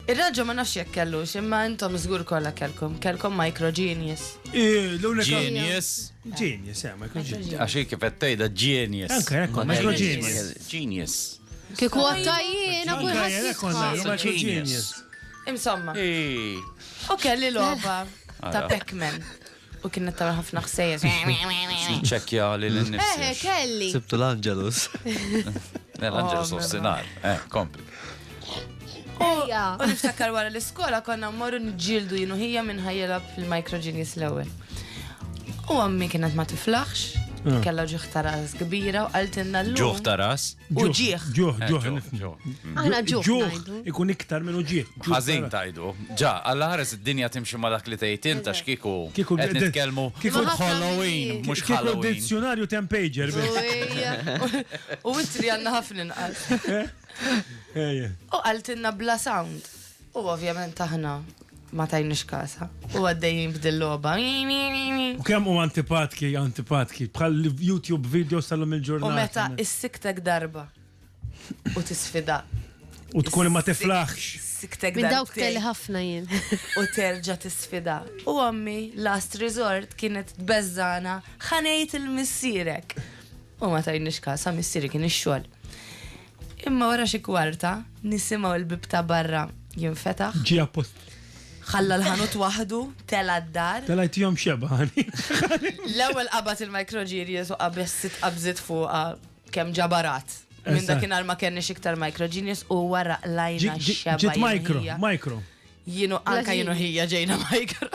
Ir-raġġa ma nafx jekk kellux, imma intom żgur kollha kellkom Micro Genius. Genius. Genius, Micro Genius. Għaxi kif tejda genius. Anke, Micro Genius. Genius. Kieku għattajjien, Anke, Micro Genius. Insomma, Ej. u kelli logħba ta' Pac-Man. U kienet ta' ħafna ħsejjes. ċekja li l-nifsi. kelli. Sibtu l-Angelus. L-Angelus of Sinar. Kompli. Ejja. U niftakar wara l-iskola konna mmorru nġildu jienu hija minn ħajjela fil-Micro Genius l-ewwel. U għammi kienet ma tiflaħx, kella ġuħ ta' ras kbira u għaltinna l-lum. Ġuħ taras. U ġieħ. Ġuħ. Aħna ġuħ Ġuħ ngħidu. ikun iktar minn ġieħ. Ħażin tajdu. Ġa, alla ħares id-dinja timxi ma dak li tgħid inta x'kieku Kieku qed d- nitkellmu kieku fuq Halloween, mhux Kieku Halloween. dizzjonarju tempager. U witri għanna ħafna inqas. U għaltinna bla sound. U ovvjament aħna ma tajnix kasa. U għaddejjin b'dil-loba. U kemm u antipatki, bħal YouTube videos tal-lum U il-ġurnata. meta issiktek darba. U tisfida. U tkun ma tiflaħx. Siktek Minn darba. dawk kelli ħafna jien. U terġa tisfida. U għammi, last resort, kienet bezzana, ħanejt il-missirek. U ma tajnix kasa, missiri kien ix-xogħol. Imma wara xi kwarta, nisimgħu l-bib ta' barra jinfetaħ, Ġi appost. ħalla l-ħanut waħdu, tela d-dar. Talajt jom xebħani. L-ewwel qabad il-Micro Genius u qabessit qabżit fuqha kemm ġabarat. Minn dakinhar ma kenniex iktar Micro Genius u wara lajna xeba. Ġit micro. Jienu anka jienu hija ġejna Micro.